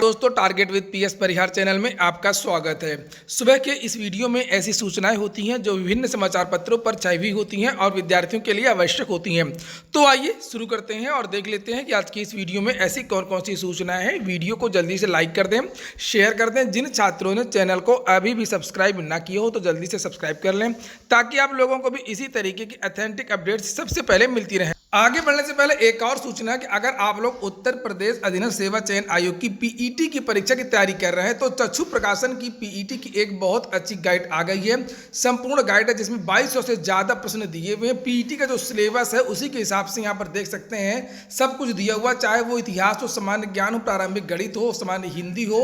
दोस्तों, target with PS Parihar channel में आपका स्वागत है। सुबह के इस वीडियो में ऐसी सूचनाएं होती हैं जो विभिन्न समाचार पत्रों पर छाई हुई होती हैं और विद्यार्थियों के लिए आवश्यक होती हैं। तो आइए शुरू करते हैं और देख लेते हैं कि आज की इस वीडियो में ऐसी कौन कौन सी सूचनाएं हैं। वीडियो को जल्दी से लाइक कर दें, शेयर कर दें। जिन छात्रों ने चैनल को अभी भी सब्सक्राइब ना किया हो तो जल्दी से सब्सक्राइब कर लें, ताकि आप लोगों को भी इसी तरीके की ऑथेंटिक अपडेट्स सबसे पहले मिलती रहें। आगे बढ़ने से पहले एक और सूचना है कि अगर आप लोग उत्तर प्रदेश अधीनस्थ सेवा चयन आयोग की पीईटी की परीक्षा की तैयारी कर रहे हैं तो चक्षु प्रकाशन की पीईटी की एक बहुत अच्छी गाइड आ गई है। संपूर्ण गाइड है जिसमें 2200 से ज़्यादा प्रश्न दिए हुए हैं। पीईटी का जो सिलेबस है उसी के हिसाब से यहाँ पर देख सकते हैं सब कुछ दिया हुआ, चाहे वो इतिहास हो, सामान्य ज्ञान हो, प्रारंभिक गणित हो, सामान्य हिंदी हो,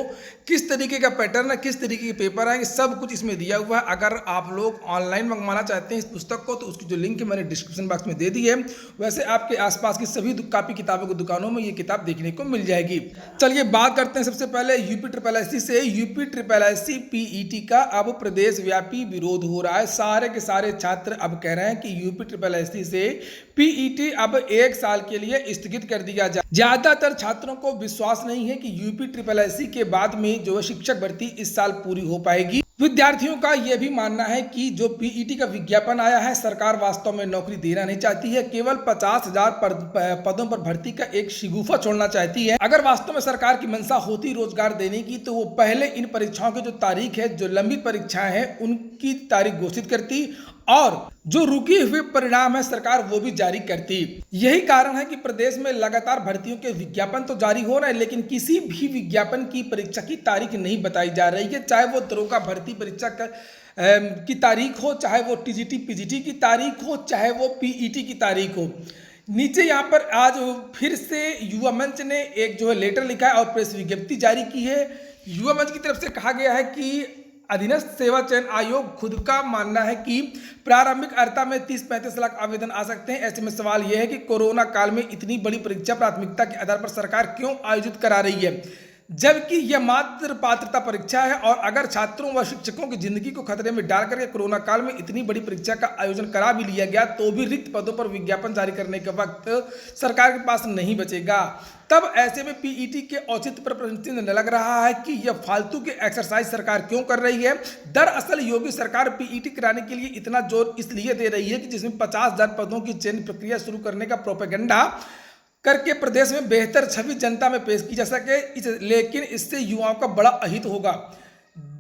किस तरीके का पैटर्न है, किस तरीके के पेपर आएंगे, सब कुछ इसमें दिया हुआ है। अगर आप लोग ऑनलाइन मंगवाना चाहते हैं इस पुस्तक को तो उसकी जो लिंक है मैंने डिस्क्रिप्शन बॉक्स में दे दी है। वैसे आपके आसपास की सभी कापी किताबों की दुकानों में ये किताब देखने को मिल जाएगी। चलिए बात करते हैं सबसे पहले यूपी ट्रिपल एससी से। यूपी ट्रिपल एससी पीईटी का अब प्रदेश व्यापी विरोध हो रहा है। सारे के सारे छात्र अब कह रहे हैं कि यूपी ट्रिपल एससी से पीईटी अब 1 साल के लिए स्थगित कर दिया जाए। ज्यादातर छात्रों को विश्वास नहीं है कि यूपी ट्रिपल एससी के बाद में जो शिक्षक भर्ती इस साल पूरी हो पाएगी। विद्यार्थियों का यह भी मानना है कि जो पीईटी का विज्ञापन आया है सरकार वास्तव में नौकरी देना नहीं चाहती है, केवल 50,000 पदों पर भर्ती का एक शिगुफा छोड़ना चाहती है। अगर वास्तव में सरकार की मंशा होती रोजगार देने की तो वो पहले इन परीक्षाओं की जो तारीख है, जो लंबित परीक्षाएं हैं उनकी तारीख घोषित करती और जो रुके हुए परिणाम है सरकार वो भी जारी करती। यही कारण है कि प्रदेश में लगातार भर्तियों के विज्ञापन तो जारी हो रहे हैं लेकिन किसी भी विज्ञापन की परीक्षा की तारीख नहीं बताई जा रही है। चाहे वो दरोगा भर्ती परीक्षा की तारीख हो, चाहे वो टीजीटी पीजीटी की तारीख हो, चाहे वो पीईटी की तारीख हो। नीचे यहाँ पर आज फिर से युवा मंच ने एक जो है लेटर लिखा है और प्रेस विज्ञप्ति जारी की है। युवा मंच की तरफ से कहा गया है कि अधीनस्थ सेवा चयन आयोग खुद का मानना है कि प्रारंभिक अर्हता में 30-35 लाख आवेदन आ सकते हैं। ऐसे में सवाल यह है कि कोरोना काल में इतनी बड़ी परीक्षा प्राथमिकता के आधार पर सरकार क्यों आयोजित करा रही है, जबकि यह मात्र पात्रता परीक्षा है। और अगर छात्रों व शिक्षकों की जिंदगी को खतरे में डालकर के कोरोना काल में इतनी बड़ी परीक्षा का आयोजन करा भी लिया गया तो भी रिक्त पदों पर विज्ञापन जारी करने के वक्त सरकार के पास नहीं बचेगा। तब ऐसे में पीईटी के औचित्य पर प्रश्न चिन्ह लग रहा है कि यह फालतू के एक्सरसाइज सरकार क्यों कर रही है। दरअसल योगी सरकार पीईटी कराने के लिए इतना जोर इसलिए दे रही है कि जिसमें 50,000 पदों की चयन प्रक्रिया शुरू करने का प्रोपेगेंडा करके प्रदेश में बेहतर छवि जनता में पेश की जा सके। लेकिन इससे युवाओं का बड़ा अहित होगा।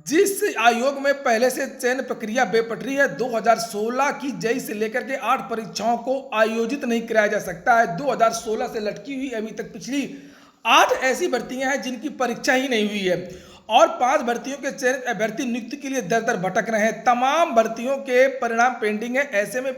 जिस आयोग में पहले से चयन प्रक्रिया बेपटरी है, 2016 की जेई से लेकर के 8 परीक्षाओं को आयोजित नहीं कराया जा सकता है। 2016 से लटकी हुई अभी तक पिछली 8 ऐसी भर्तियां हैं जिनकी परीक्षा ही नहीं हुई है और 5 भर्तियों के चयनित अभ्यर्थी नियुक्ति के लिए दर दर भटक रहे हैं। तमाम भर्तियों के परिणाम पेंडिंग है। ऐसे में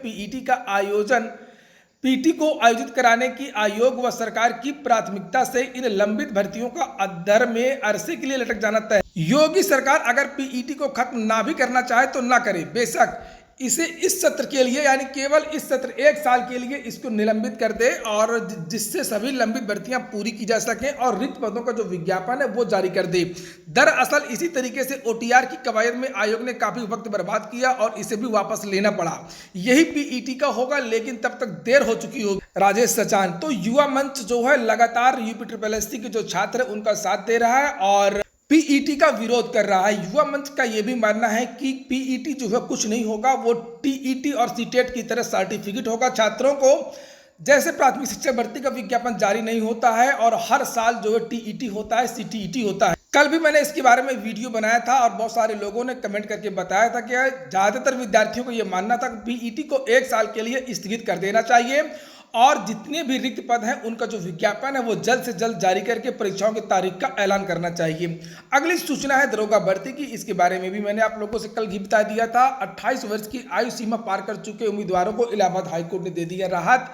पीटी को आयोजित कराने की आयोग व सरकार की प्राथमिकता से इन लंबित भर्तियों का अधर में अरसे के लिए लटक जाना तय। योगी सरकार अगर पीईटी को खत्म ना भी करना चाहे तो ना करे, बेशक इसे इस सत्र के लिए यानी केवल इस सत्र 1 साल के लिए इसको निलंबित कर दे और जिससे सभी लंबित भर्तियां पूरी की जा सकें और रिक्त पदों का जो विज्ञापन है वो जारी कर दे। दरअसल इसी तरीके से ओटीआर की कवायद में आयोग ने काफी वक्त बर्बाद किया और इसे भी वापस लेना पड़ा। यही पीईटी का होगा लेकिन तब तक देर हो चुकी होगी। राजेश सचान। तो युवा मंच जो है लगातार यूपी ट्रिपल एससी के जो छात्र है उनका साथ दे रहा है और पीईटी का विरोध कर रहा है। युवा मंच का यह भी मानना है कि पीईटी जो है कुछ नहीं होगा, वो टीईटी और सीटेट की तरह सर्टिफिकेट होगा। छात्रों को जैसे प्राथमिक शिक्षक भर्ती का विज्ञापन जारी नहीं होता है और हर साल जो है टीईटी होता है, सीटीईटी होता है। कल भी मैंने इसके बारे में वीडियो बनाया था और बहुत सारे लोगों ने कमेंट करके बताया था कि ज्यादातर विद्यार्थियों को यह मानना था कि पीईटी को 1 साल के लिए स्थगित कर देना चाहिए और जितने भी रिक्त पद हैं उनका जो विज्ञापन है वो जल्द से जल्द जारी करके परीक्षाओं की तारीख का ऐलान करना चाहिए। अगली सूचना है दरोगा भर्ती की। इसके बारे में भी मैंने आप लोगों से कल ही बता दिया था। 28 वर्ष की आयु सीमा पार कर चुके उम्मीदवारों को इलाहाबाद हाईकोर्ट ने दे दिया राहत।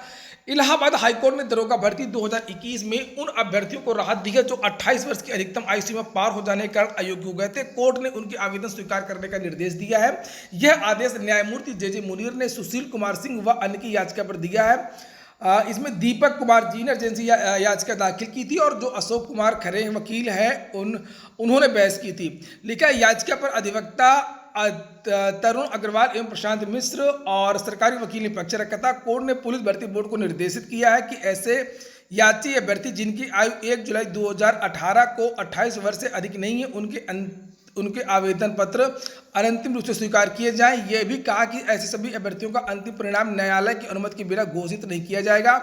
इलाहाबाद हाईकोर्ट ने दरोगा भर्ती 2021 में उन अभ्यर्थियों को राहत दी है जो 28 वर्ष की अधिकतम आयु सीमा पार हो जाने के कारण अयोग्य हो गए थे। कोर्ट ने उनके आवेदन स्वीकार करने का निर्देश दिया है। यह आदेश न्यायमूर्ति जे मुनीर ने सुशील कुमार सिंह व अन्य की याचिका पर दिया है। इसमें दीपक कुमार जी ने अर्जेंसी याचिका दाखिल की थी और जो अशोक कुमार खरे वकील हैं उन्होंने बहस की थी। लिखा याचिका पर अधिवक्ता तरुण अग्रवाल एवं प्रशांत मिश्र और सरकारी वकील ने पक्ष रखा था। कोर्ट ने पुलिस भर्ती बोर्ड को निर्देशित किया है कि ऐसे याची अभ्यर्थी जिनकी आयु 1 जुलाई 2018 को 28 वर्ष से अधिक नहीं है उनके आवेदन पत्र अंतिम रूप से स्वीकार किए जाएं। यह भी कहा कि ऐसे सभी अभ्यर्थियों का अंतिम परिणाम न्यायालय की अनुमति के बिना घोषित नहीं किया जाएगा।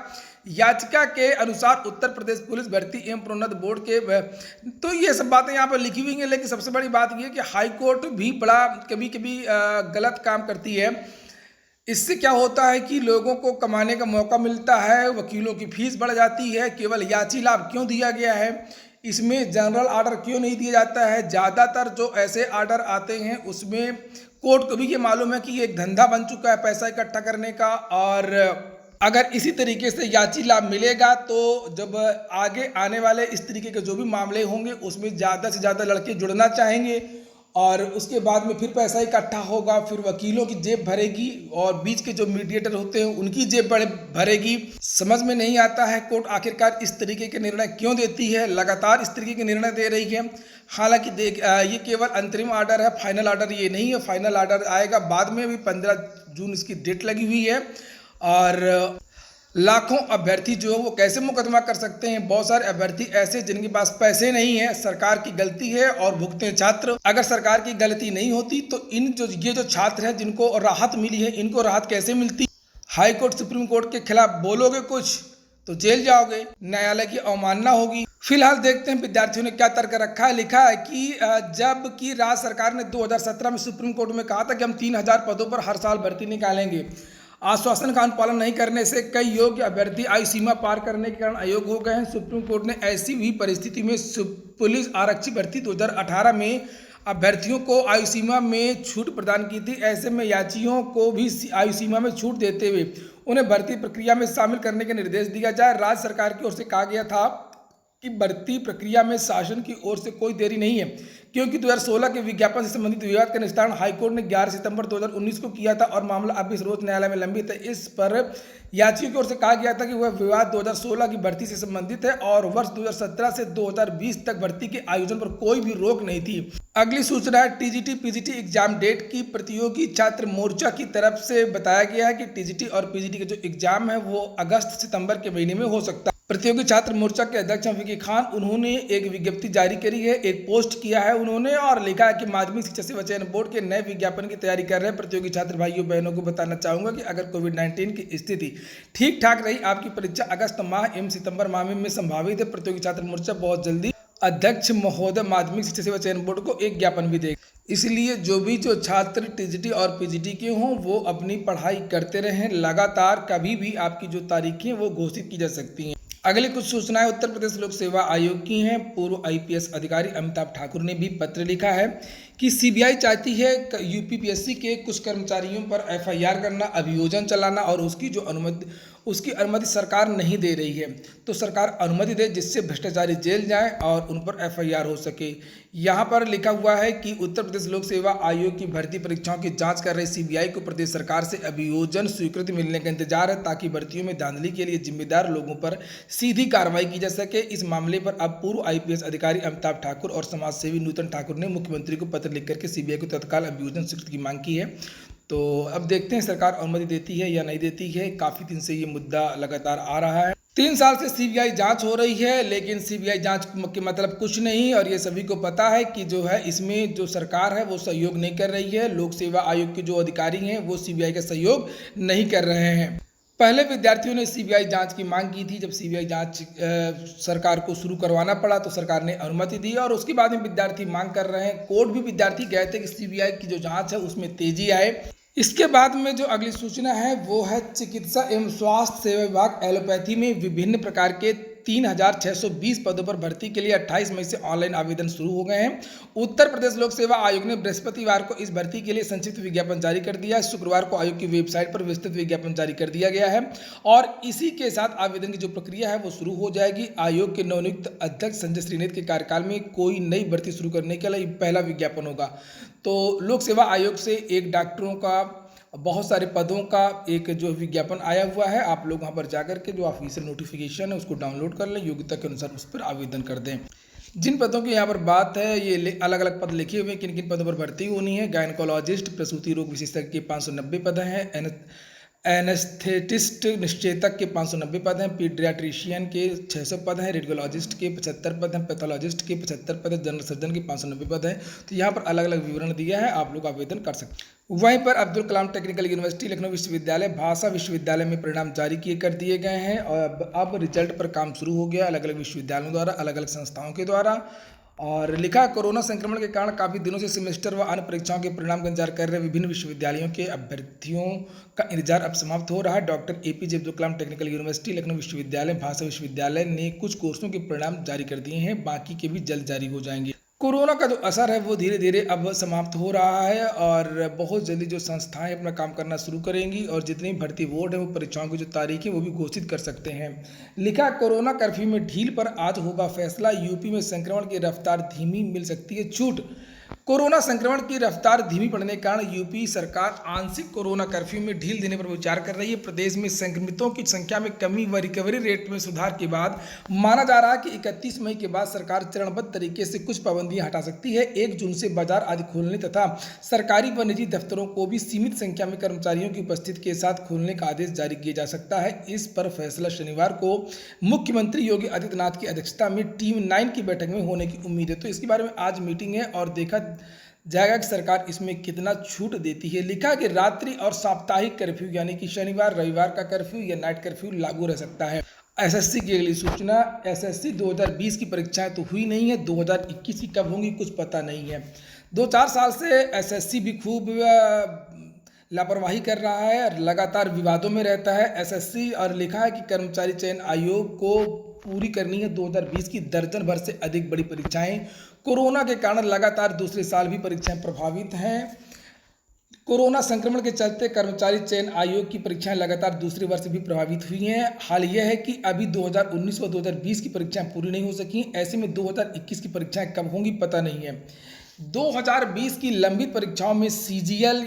याचिका के अनुसार उत्तर प्रदेश पुलिस भर्ती एवं प्रोन्नत बोर्ड के तो ये सब बातें यहाँ पर लिखी हुई हैं, लेकिन सबसे बड़ी बात यह है कि हाई कोर्ट भी बड़ा कभी कभी गलत काम करती है। इससे क्या होता है कि लोगों को कमाने का मौका मिलता है, वकीलों की फीस बढ़ जाती है। केवल याची लाभ क्यों दिया गया है, इसमें जनरल ऑर्डर क्यों नहीं दिया जाता है। ज़्यादातर जो ऐसे ऑर्डर आते हैं उसमें कोर्ट को भी ये मालूम है कि ये एक धंधा बन चुका है पैसा इकट्ठा करने का, और अगर इसी तरीके से याची लाभ मिलेगा तो जब आगे आने वाले इस तरीके के जो भी मामले होंगे उसमें ज़्यादा से ज़्यादा लड़के जुड़ना चाहेंगे और उसके बाद में फिर पैसा इकट्ठा होगा, फिर वकीलों की जेब भरेगी और बीच के जो मीडिएटर होते हैं उनकी जेब भरेगी। समझ में नहीं आता है कोर्ट आखिरकार इस तरीके के निर्णय क्यों देती है, लगातार इस तरीके के निर्णय दे रही है। हालांकि ये केवल अंतरिम ऑर्डर है, फाइनल ऑर्डर ये नहीं है। फाइनल ऑर्डर आएगा बाद में, अभी 15 जून इसकी डेट लगी हुई है। और लाखों अभ्यर्थी जो है वो कैसे मुकदमा कर सकते हैं। बहुत सारे अभ्यर्थी ऐसे जिनके पास पैसे नहीं है, सरकार की गलती है और भुगते हैं छात्र। अगर सरकार की गलती नहीं होती तो ये जो छात्र हैं जिनको राहत मिली है, इनको राहत कैसे मिलती। हाई कोर्ट सुप्रीम कोर्ट के खिलाफ बोलोगे कुछ तो जेल जाओगे, न्यायालय की अवमानना होगी। फिलहाल देखते हैं विद्यार्थियों ने क्या तर्क रखा है। लिखा है कि जब कि राज्य सरकार ने 2017 में सुप्रीम कोर्ट में कहा था कि हम 3000 पदों पर हर साल भर्ती निकालेंगे, आश्वासन का अनुपालन नहीं करने से कई योग्य अभ्यर्थी आयु सीमा पार करने के कारण अयोग्य हो गए हैं। सुप्रीम कोर्ट ने ऐसी भी परिस्थिति में पुलिस आरक्षी भर्ती 2018 में अभ्यर्थियों को आयु सीमा में छूट प्रदान की थी। ऐसे में याचियों को भी आयु सीमा में छूट देते हुए उन्हें भर्ती प्रक्रिया में शामिल करने के निर्देश दिया जाए। राज्य सरकार की ओर से कहा गया था कि भर्ती प्रक्रिया में शासन की ओर से कोई देरी नहीं है, क्योंकि 2016 के विज्ञापन से संबंधित विवाद का निस्तारण हाईकोर्ट ने 11 सितंबर 2019 को किया था और मामला अभी सर्वोच्च न्यायालय में लंबित है। इस पर याचियों की ओर से कहा गया था कि वह विवाद 2016 की भर्ती से संबंधित है और वर्ष 2017 से 2020 तक भर्ती के आयोजन पर कोई भी रोक नहीं थी। अगली सूचना है टीजीटी पीजीटी एग्जाम डेट की। प्रतियोगी छात्र मोर्चा की तरफ से बताया गया है कि टीजीटी और पीजीटी के जो एग्जाम है वो अगस्त सितंबर के महीने में हो सकता है। प्रतियोगी छात्र मोर्चा के अध्यक्ष विकी खान, उन्होंने एक विज्ञप्ति जारी करी है, एक पोस्ट किया है उन्होंने और लिखा है कि माध्यमिक शिक्षा सेवा चयन बोर्ड के नए विज्ञापन की तैयारी कर रहे हैं प्रतियोगी छात्र भाइयों बहनों को बताना चाहूंगा कि अगर कोविड-19 की स्थिति ठीक ठाक रही, आपकी परीक्षा अगस्त माह एवं सितंबर माह में संभावित है। प्रतियोगी छात्र मोर्चा बहुत जल्दी अध्यक्ष महोदय माध्यमिक शिक्षा सेवा चयन बोर्ड को एक ज्ञापन भी देगा। इसलिए जो छात्र टीजीटी और पीजीटी के हों वो अपनी पढ़ाई करते रहें लगातार, कभी भी आपकी जो तारीखें वो घोषित की जा सकती हैं। अगली कुछ सूचनाएं उत्तर प्रदेश लोक सेवा आयोग की हैं। पूर्व आईपीएस अधिकारी अमिताभ ठाकुर ने भी पत्र लिखा है कि सीबीआई चाहती है यूपीपीएससी के कुछ कर्मचारियों पर एफआईआर करना, अभियोजन चलाना और उसकी अनुमति सरकार नहीं दे रही है, तो सरकार अनुमति दे जिससे भ्रष्टाचारी जेल जाएं और उन पर एफआईआर हो सके। यहाँ पर लिखा हुआ है कि उत्तर प्रदेश लोक सेवा आयोग की भर्ती परीक्षाओं की जांच कर रही सीबीआई को प्रदेश सरकार से अभियोजन स्वीकृति मिलने का इंतजार है ताकि भर्तियों में धांधली के लिए जिम्मेदार लोगों पर सीधी कार्रवाई की जा सके। इस मामले पर अब पूर्व आईपीएस अधिकारी अमिताभ ठाकुर और समाजसेवी नूतन ठाकुर ने मुख्यमंत्री को पत्र लिख करके सीबीआई को तत्काल अभियोजन स्वीकृति की मांग की है। तो अब देखते हैं सरकार अनुमति देती है या नहीं देती है। काफी दिन से ये मुद्दा लगातार आ रहा है। 3 साल से सीबीआई जांच हो रही है, लेकिन सीबीआई जांच के मतलब कुछ नहीं, और ये सभी को पता है कि जो है इसमें जो सरकार है वो सहयोग नहीं कर रही है। लोक सेवा आयोग के जो अधिकारी हैं वो सीबीआई का सहयोग नहीं कर रहे हैं। पहले विद्यार्थियों ने सीबीआई जांच की मांग की थी। जब सीबीआई जांच सरकार को शुरू करवाना पड़ा तो सरकार ने अनुमति दी और उसके बाद में विद्यार्थी मांग कर रहे हैं। कोर्ट भी विद्यार्थी गए थे कि सीबीआई की जो जांच है उसमें तेजी आए। इसके बाद में जो अगली सूचना है वो है चिकित्सा एवं स्वास्थ्य सेवा विभाग एलोपैथी में विभिन्न प्रकार के 3620 पदों पर भर्ती के लिए 28 मई से ऑनलाइन आवेदन शुरू हो गए हैं। उत्तर प्रदेश लोक सेवा आयोग ने बृहस्पतिवार को इस भर्ती के लिए संक्षिप्त विज्ञापन जारी कर दिया है। शुक्रवार को आयोग की वेबसाइट पर विस्तृत विज्ञापन जारी कर दिया गया है और इसी के साथ आवेदन की जो प्रक्रिया है वो शुरू हो जाएगी। आयोग के नवनियुक्त अध्यक्ष संजय श्रीनेत के कार्यकाल में कोई नई भर्ती शुरू करने के लिए पहला विज्ञापन होगा। तो लोक सेवा आयोग से एक डॉक्टरों का बहुत सारे पदों का एक जो विज्ञापन आया हुआ है, आप लोग वहाँ पर जाकर के जो ऑफिशियल नोटिफिकेशन है उसको डाउनलोड कर लें, योग्यता के अनुसार उस पर आवेदन कर दें। जिन पदों की यहाँ पर बात है ये अलग अलग पद लिखे हुए हैं, किन किन पदों पर भर्ती होनी है। गायनकोलॉजिस्ट प्रसूति रोग विशेषज्ञ के 590 पद हैं। एनेस्थेटिस्ट निश्चेतक के 590 पद हैं, पीडियाट्रिशियन के 600 पद हैं, रेडियोलॉजिस्ट के 75 पद हैं, पैथोलॉजिस्ट के 75 पद हैं, जनरल सर्जन के 590 पद हैं। तो यहाँ पर अलग अलग विवरण दिया है, आप लोग आवेदन कर सकते हैं। वहीं पर अब्दुल कलाम टेक्निकल यूनिवर्सिटी लखनऊ विश्वविद्यालय भाषा विश्वविद्यालय में परिणाम जारी कर दिए गए हैं और अब रिजल्ट पर काम शुरू हो गया अलग अलग विश्वविद्यालयों द्वारा, अलग अलग संस्थाओं के द्वारा। और लिखा, कोरोना संक्रमण के कारण काफ़ी दिनों से सेमेस्टर व अन्य परीक्षाओं के परिणाम का इंतजार कर रहे विभिन्न विश्वविद्यालयों के अभ्यर्थियों का इंतजार अब समाप्त हो रहा है। Doctor APJ Abdul Kalam technical university Lucknow विश्वविद्यालय भाषा विश्वविद्यालय ने कुछ कोर्सों के परिणाम जारी कर दिए हैं, बाकी के भी जल्द जारी हो जाएंगे। कोरोना का जो असर है वो धीरे धीरे अब समाप्त हो रहा है और बहुत जल्दी जो संस्थाएं अपना काम करना शुरू करेंगी और जितनी भर्ती बोर्ड है वो परीक्षाओं की जो तारीख है वो भी घोषित कर सकते हैं। लिखा, कोरोना कर्फ्यू में ढील पर आज होगा फैसला, यूपी में संक्रमण की रफ्तार धीमी, मिल सकती है छूट। कोरोना संक्रमण की रफ्तार धीमी पड़ने के कारण यूपी सरकार आंशिक कोरोना कर्फ्यू में ढील देने पर विचार कर रही है। प्रदेश में संक्रमितों की संख्या में कमी व रिकवरी रेट में सुधार के बाद माना जा रहा है कि 31 मई के बाद सरकार चरणबद्ध तरीके से कुछ पाबंदियां हटा सकती है। 1 जून से बाजार आदि खोलने तथा सरकारी व निजी दफ्तरों को भी सीमित संख्या में कर्मचारियों की उपस्थिति के साथ खोलने का आदेश जारी किया जा सकता है। इस पर फैसला शनिवार को मुख्यमंत्री योगी आदित्यनाथ की अध्यक्षता में टीम 9 की बैठक में होने की उम्मीद है। तो इसके बारे में आज मीटिंग है और देखा जाएगा कि सरकार इसमें कितना छूट देती है। लिखा कि रात्रि और साप्ताहिक कर्फ्यू यानी कि शनिवार रविवार का कर्फ्यू या नाइट कर्फ्यू लागू रह सकता है। एसएससी की अगली सूचना, एसएससी 2020 की परीक्षाएं तो हुई नहीं है, 2021 की कब होंगी कुछ पता नहीं है। 2-4 साल से एसएससी भी खूब लापरवाही कर रहा है और लगातार विवादों में रहता है एसएससी। और लिखा है कि कर्मचारी चयन आयोग को पूरी करनी है 2020 की दर्जन भर से अधिक बड़ी परीक्षाएं। कोरोना के कारण लगातार दूसरे साल भी परीक्षाएं प्रभावित हैं। कोरोना संक्रमण के चलते कर्मचारी चयन आयोग की परीक्षाएं लगातार दूसरे वर्ष भी प्रभावित हुई हैं। हाल यह है कि अभी 2019 व 2020 की परीक्षाएं पूरी नहीं हो सकी, ऐसे में 2021 की परीक्षाएं कब होंगी पता नहीं है। 2020 की लंबित परीक्षाओं में सीजीएल,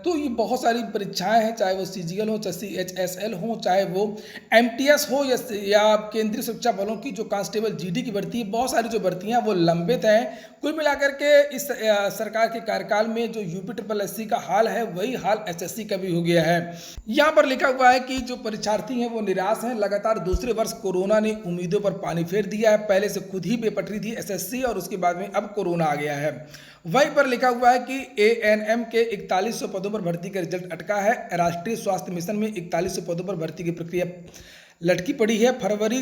तो ये बहुत सारी परीक्षाएं हैं, चाहे वो सीजीएल हो, चाहे सीएचएसएल हो, चाहे वो एमटीएस हो या केंद्रीय सुरक्षा बलों की जो कांस्टेबल जीडी की भर्ती है, बहुत सारी जो भर्तियां वो लंबित हैं। कुल मिलाकर के इस सरकार के कार्यकाल में जो यूपी का हाल है वही हाल एसएससी का भी हो गया है। यहाँ पर लिखा हुआ है कि जो परीक्षार्थी हैं वो निराश हैं। लगातार दूसरे वर्ष कोरोना ने उम्मीदों पर पानी फेर दिया है। पहले से खुद ही बेपटरी थी एसएससी और उसके बाद में अब कोरोना आ गया है। वहीं पर लिखा हुआ है कि एएनएम के 4100 पदों पर भर्ती का रिजल्ट अटका है। राष्ट्रीय स्वास्थ्य मिशन में 4100 पदों पर भर्ती की प्रक्रिया लटकी पड़ी है।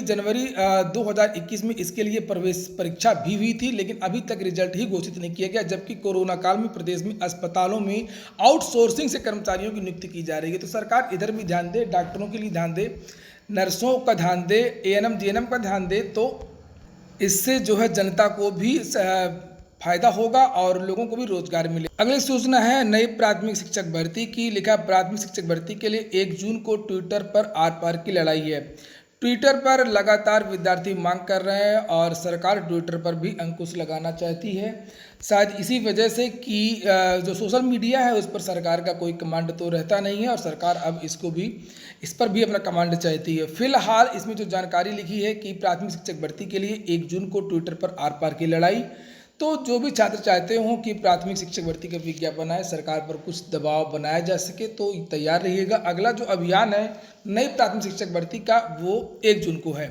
जनवरी 2021 में इसके लिए प्रवेश परीक्षा भी हुई थी, लेकिन अभी तक रिजल्ट ही घोषित नहीं किया गया। जबकि कोरोना काल में प्रदेश में अस्पतालों में आउटसोर्सिंग से कर्मचारियों की नियुक्ति की जा रही है। तो सरकार इधर भी ध्यान दे, डॉक्टरों के लिए ध्यान दे, नर्सों का ध्यान दे, एएनएम जीएनएम का ध्यान दे, तो इससे जो है जनता को भी फायदा होगा और लोगों को भी रोजगार मिले। अगली सूचना है नई प्राथमिक शिक्षक भर्ती की। लिखा, प्राथमिक शिक्षक भर्ती के लिए 1 जून को ट्विटर पर आर पार की लड़ाई है। ट्विटर पर लगातार विद्यार्थी मांग कर रहे हैं और सरकार ट्विटर पर भी अंकुश लगाना चाहती है। शायद इसी वजह से कि जो सोशल मीडिया है उस पर सरकार का कोई कमांड तो रहता नहीं है और सरकार अब इस पर भी अपना कमांड चाहती है। फिलहाल इसमें जो जानकारी लिखी है कि प्राथमिक शिक्षक भर्ती के लिए 1 जून को ट्विटर पर आर पार की लड़ाई। तो जो भी छात्र चाहते हों कि प्राथमिक शिक्षक भर्ती का विज्ञापन आए, सरकार पर कुछ दबाव बनाया जा सके, तो तैयार रहिएगा। अगला जो अभियान है नई प्राथमिक शिक्षक भर्ती का वो 1 जून को है।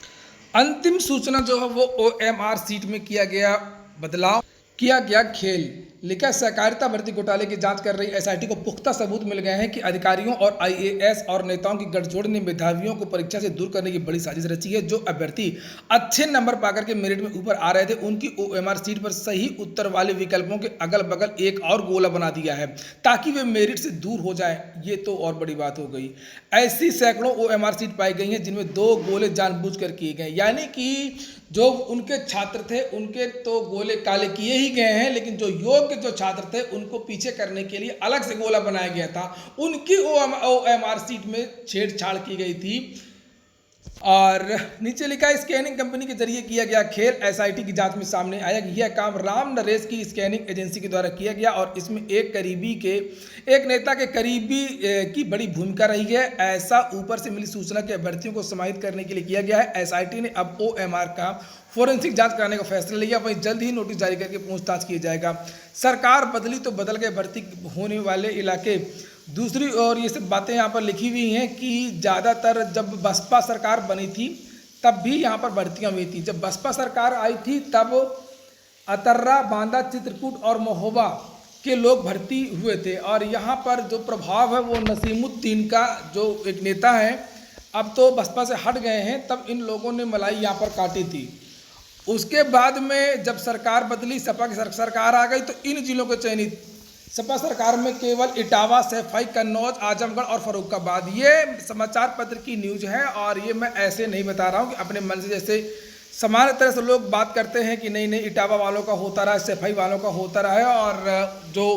अंतिम सूचना जो है वो ओएमआर सीट में किया गया बदलाव, किया गया खेल। लिखा, सहकारिता भर्ती घोटाले की जांच कर रही एसआईटी को पुख्ता सबूत मिल गए हैं कि अधिकारियों और आईएएस और नेताओं की गठजोड़ ने मेधावियों को परीक्षा से दूर करने की बड़ी साजिश रची है। जो अभ्यर्थी अच्छे नंबर पाकर के मेरिट में ऊपर आ रहे थे उनकी ओएमआर सीट पर सही उत्तर वाले विकल्पों के अगल बगल एक और गोला बना दिया है ताकि वे मेरिट से दूर हो जाए। ये तो और बड़ी बात हो गई। ऐसी सैकड़ों ओएमआर सीट पाई गई हैं जिनमें 2 गोले जानबूझ कर किए गए, यानी कि जो उनके छात्र थे उनके तो गोले काले किए ही गए हैं, लेकिन जो योग्य जो छात्र थे उनको पीछे करने के लिए अलग से गोला बनाया गया था। उनकी ओएमआर सीट में छेड़छाड़ की गई थी और नीचे लिखा है स्कैनिंग कंपनी के जरिए किया गया खेल एसआईटी की जांच में सामने आया कि यह काम राम नरेश की स्कैनिंग एजेंसी के द्वारा किया गया और इसमें एक नेता के करीबी की बड़ी भूमिका रही है। ऐसा ऊपर से मिली सूचना के अभ्यर्थियों को समाहित करने के लिए किया गया है। एसआईटी ने अब ओएमआर का फोरेंसिक जांच कराने का फैसला लिया, वहीं जल्द ही नोटिस जारी करके पूछताछ किया जाएगा। सरकार बदली तो बदल गए भर्ती होने वाले इलाके। दूसरी ओर ये सब बातें यहाँ पर लिखी हुई हैं कि ज़्यादातर जब बसपा सरकार बनी थी तब भी यहाँ पर भर्तियाँ हुई थी। जब बसपा सरकार आई थी तब अतर्रा, बांदा, चित्रकूट और महोबा के लोग भर्ती हुए थे और यहाँ पर जो प्रभाव है वो नसीमुद्दीन का जो एक नेता है, अब तो बसपा से हट गए हैं, तब इन लोगों ने मलाई यहाँ पर काटी थी। उसके बाद में जब सरकार बदली, सपा की सरकार आ गई, तो इन जिलों के चयनित सपा सरकार में केवल इटावा, सैफई, कन्नौज, आजमगढ़ और फर्रुखाबाद, ये समाचार पत्र की न्यूज़ है। और ये मैं ऐसे नहीं बता रहा हूँ कि अपने मन से, जैसे सामान्य तरह से लोग बात करते हैं कि नहीं इटावा वालों का होता रहा, सैफई वालों का होता रहा है, और जो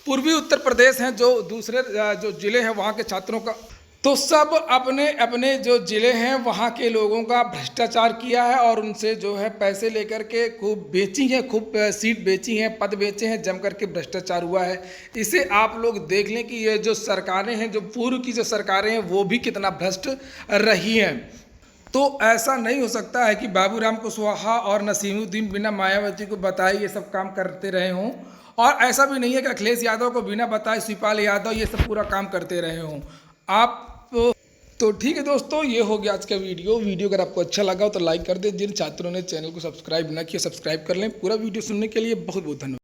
पूर्वी उत्तर प्रदेश हैं, जो दूसरे जो ज़िले हैं वहाँ के छात्रों का, तो सब अपने अपने जो ज़िले हैं वहाँ के लोगों का भ्रष्टाचार किया है और उनसे जो है पैसे लेकर के खूब बेची हैं, खूब सीट बेची हैं, पद बेचे हैं, जम करके भ्रष्टाचार हुआ है। इसे आप लोग देख लें कि ये जो सरकारें हैं, जो पूर्व की जो सरकारें हैं, वो भी कितना भ्रष्ट रही हैं। तो ऐसा नहीं हो सकता है कि बाबूराम कुशवाहा और नसीमुद्दीन बिना मायावती को बताए ये सब काम करते रहे हों, और ऐसा भी नहीं है कि अखिलेश यादव को बिना बताए शिवपाल यादव ये सब पूरा काम करते रहे हों। आप तो ठीक है दोस्तों, ये हो गया आज का वीडियो अगर आपको अच्छा लगा हो तो लाइक कर दें। जिन छात्रों ने चैनल को सब्सक्राइब ना किया, सब्सक्राइब कर लें। पूरा वीडियो सुनने के लिए बहुत बहुत धन्यवाद।